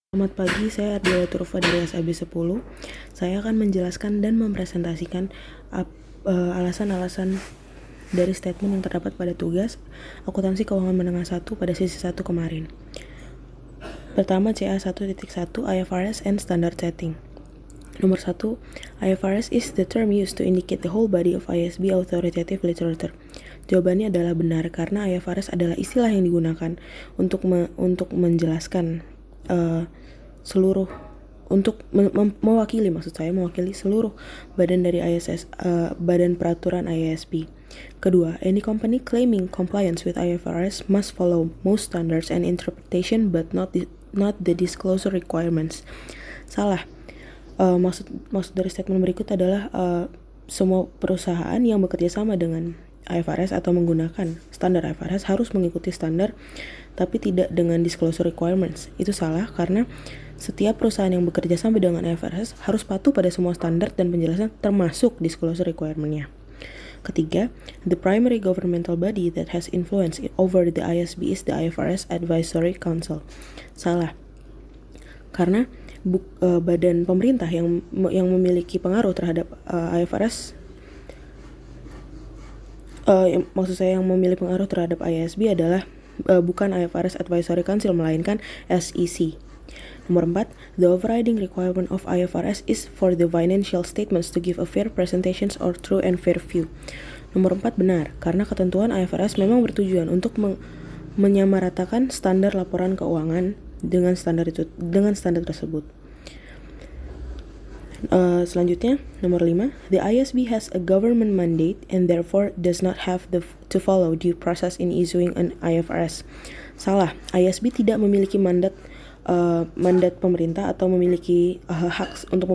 Selamat pagi, saya Ardila Turfa dari SAB 10. Saya akan menjelaskan dan mempresentasikan alasan-alasan dari statement yang terdapat pada tugas akuntansi keuangan menengah 1 pada sesi 1 kemarin. Pertama, CA 1.1 IFRS and Standard Setting. Nomor 1, IFRS is the term used to indicate the whole body of IASB authoritative literature. Jawabannya adalah benar karena IFRS adalah istilah yang digunakan untuk menjelaskan seluruh mewakili seluruh badan dari badan peraturan IASB. Kedua, any company claiming compliance with IFRS must follow most standards and interpretation but not the disclosure requirements. Salah. Maksud dari statement berikut adalah semua perusahaan yang bekerja sama dengan IFRS atau menggunakan standar IFRS harus mengikuti standar tapi tidak dengan disclosure requirements. Itu salah karena setiap perusahaan yang bekerja sama dengan IFRS harus patuh pada semua standar dan penjelasan termasuk disclosure requirement-nya. Ketiga, the primary governmental body that has influence over the IASB is the IFRS Advisory Council. Salah. Karena badan pemerintah yang memiliki pengaruh terhadap IFRS yang memiliki pengaruh terhadap IASB adalah bukan IFRS Advisory Council melainkan SEC. Nomor 4, the overriding requirement of IFRS is for the financial statements to give a fair presentations or true and fair view. Nomor 4 benar, karena ketentuan IFRS memang bertujuan untuk menyamaratakan standar laporan keuangan dengan standar tersebut. Selanjutnya, nomor 5, the IASB has a government mandate and therefore does not have to follow due process in issuing an IFRS. Salah, IASB tidak memiliki mandat pemerintah atau memiliki hak untuk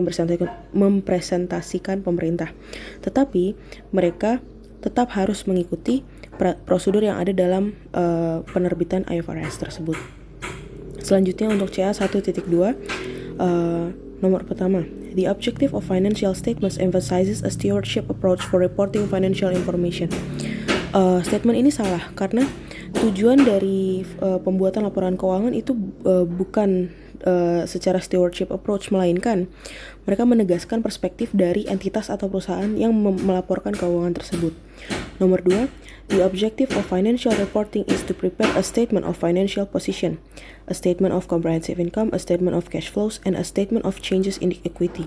mempresentasikan pemerintah. Tetapi mereka tetap harus mengikuti prosedur yang ada dalam penerbitan IFRS tersebut. Selanjutnya untuk CA 1.2, nomor pertama, the objective of financial statements emphasizes a stewardship approach for reporting financial information. Statement ini salah karena tujuan dari pembuatan laporan keuangan itu bukan secara stewardship approach, melainkan mereka menegaskan perspektif dari entitas atau perusahaan yang melaporkan keuangan tersebut. Nomor 2, the objective of financial reporting is to prepare a statement of financial position, a statement of comprehensive income, a statement of cash flows, and a statement of changes in equity.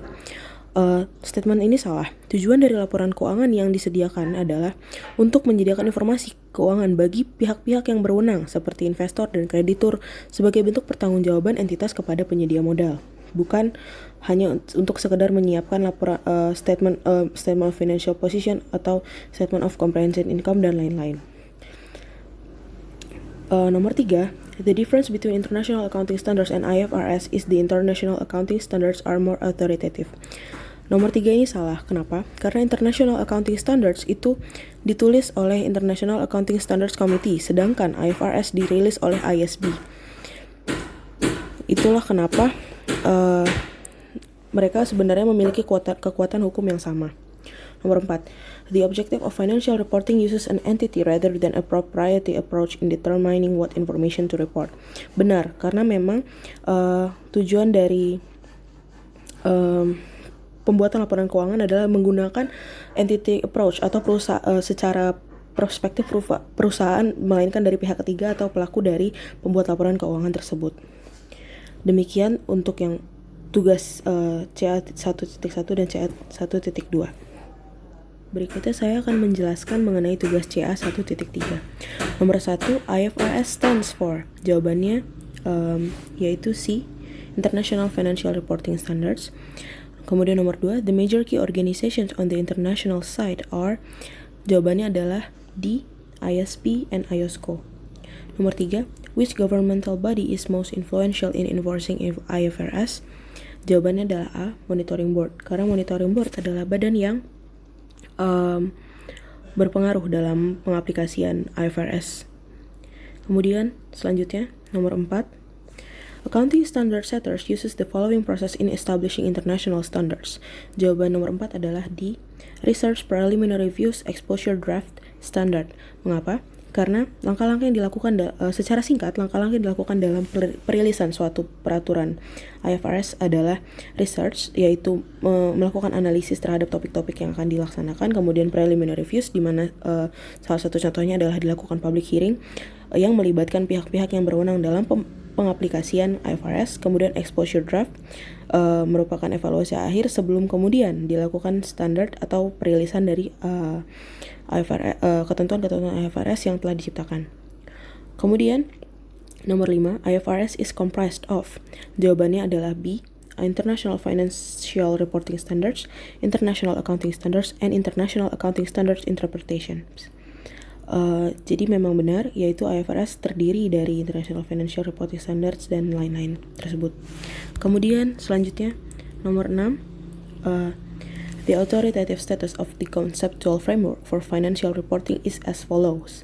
Statement ini salah. Tujuan dari laporan keuangan yang disediakan adalah untuk menyediakan informasi keuangan bagi pihak-pihak yang berwenang seperti investor dan kreditur sebagai bentuk pertanggungjawaban entitas kepada penyedia modal, bukan hanya untuk sekedar menyiapkan laporan statement of financial position atau statement of comprehensive income dan lain-lain. Nomor 3, the difference between international accounting standards and IFRS is the international accounting standards are more authoritative. Nomor 3 ini salah. Kenapa? Karena International Accounting Standards itu ditulis oleh International Accounting Standards Committee, sedangkan IFRS dirilis oleh IASB. Itulah kenapa mereka sebenarnya memiliki kekuatan hukum yang sama. Nomor 4, the objective of financial reporting uses an entity rather than a proprietary approach in determining what information to report. Benar, karena memang tujuan dari pembuatan laporan keuangan adalah menggunakan entity approach atau secara perspektif perusahaan, melainkan dari pihak ketiga atau pelaku dari pembuat laporan keuangan tersebut. Demikian untuk yang tugas CA 1.1 dan CA 1.2. Berikutnya saya akan menjelaskan mengenai tugas CA 1.3. Nomor 1, IFRS stands for. Jawabannya yaitu C, International Financial Reporting Standards. Kemudian nomor 2, the major key organizations on the international side are. Jawabannya adalah D, IASB and IOSCO. Nomor 3, which governmental body is most influential in enforcing IFRS? Jawabannya adalah A, Monitoring Board. Karena Monitoring Board adalah badan yang berpengaruh dalam pengaplikasian IFRS. Kemudian selanjutnya nomor 4, Accounting Standard Setters uses the following process in establishing international standards. Jawaban nomor 4 adalah D, Research Preliminary Reviews Exposure Draft Standard. Mengapa? karena langkah-langkah yang dilakukan secara singkat, langkah-langkah yang dilakukan dalam perilisan suatu peraturan IFRS adalah research, yaitu melakukan analisis terhadap topik-topik yang akan dilaksanakan, kemudian preliminary reviews, di mana salah satu contohnya adalah dilakukan public hearing yang melibatkan pihak-pihak yang berwenang dalam pengaplikasian IFRS, kemudian exposure draft merupakan evaluasi akhir sebelum kemudian dilakukan standar atau perilisan dari ketentuan-ketentuan IFRS yang telah diciptakan. Kemudian nomor 5, IFRS is comprised of. Jawabannya adalah B, International Financial Reporting Standards, International Accounting Standards, and International Accounting Standards Interpretations. Jadi memang benar, yaitu IFRS terdiri dari International Financial Reporting Standards dan lain-lain tersebut. Kemudian selanjutnya nomor 6, the authoritative status of the conceptual framework for financial reporting is as follows.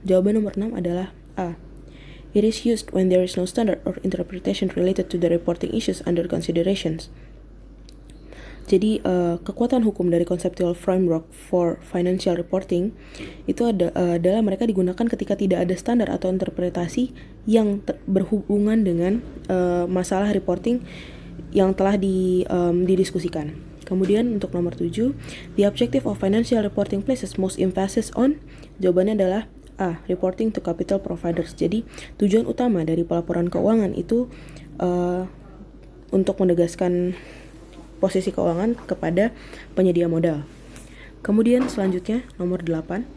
Jawaban nomor 6 adalah A. It is used when there is no standard or interpretation related to the reporting issues under considerations. Jadi kekuatan hukum dari conceptual framework for financial reporting itu adalah mereka digunakan ketika tidak ada standar atau interpretasi yang berhubungan dengan masalah reporting yang telah didiskusikan. Kemudian untuk nomor 7, the objective of financial reporting places most emphasis on. Jawabannya adalah A. Reporting to capital providers. Jadi tujuan utama dari pelaporan keuangan itu untuk menegaskan posisi keuangan kepada penyedia modal. Kemudian selanjutnya nomor 8,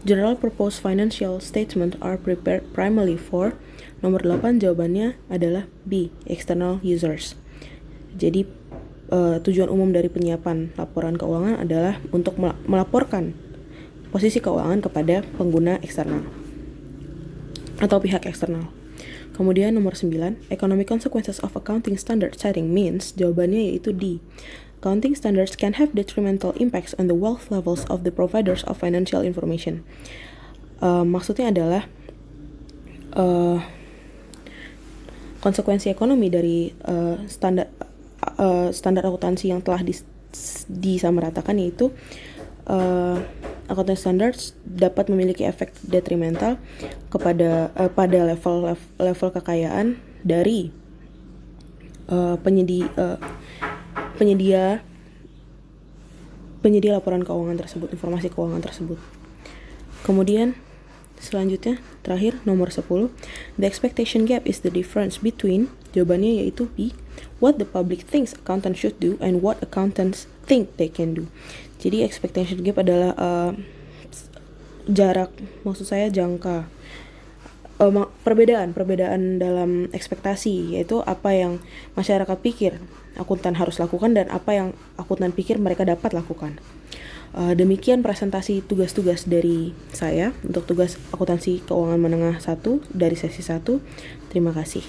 general purpose financial statement are prepared primarily for. Nomor 8 jawabannya adalah B, external users. Jadi tujuan umum dari penyiapan laporan keuangan adalah untuk melaporkan posisi keuangan kepada pengguna eksternal atau pihak eksternal. Kemudian nomor 9, economic consequences of accounting standard setting means. Jawabannya yaitu D. Accounting standards can have detrimental impacts on the wealth levels of the providers of financial information. Maksudnya adalah konsekuensi ekonomi dari standar akuntansi yang telah disamaratakan, yaitu accounting standards dapat memiliki efek detrimental kepada pada level kekayaan dari penyedia laporan keuangan tersebut, informasi keuangan tersebut. Kemudian selanjutnya terakhir nomor 10, the expectation gap is the difference between. Jawabannya yaitu B, what the public thinks accountants should do and what accountants think they can do. Jadi expectation gap adalah jangka perbedaan dalam ekspektasi, yaitu apa yang masyarakat pikir akuntan harus lakukan dan apa yang akuntan pikir mereka dapat lakukan. Demikian presentasi tugas-tugas dari saya untuk tugas akuntansi keuangan menengah 1 dari sesi 1. Terima kasih.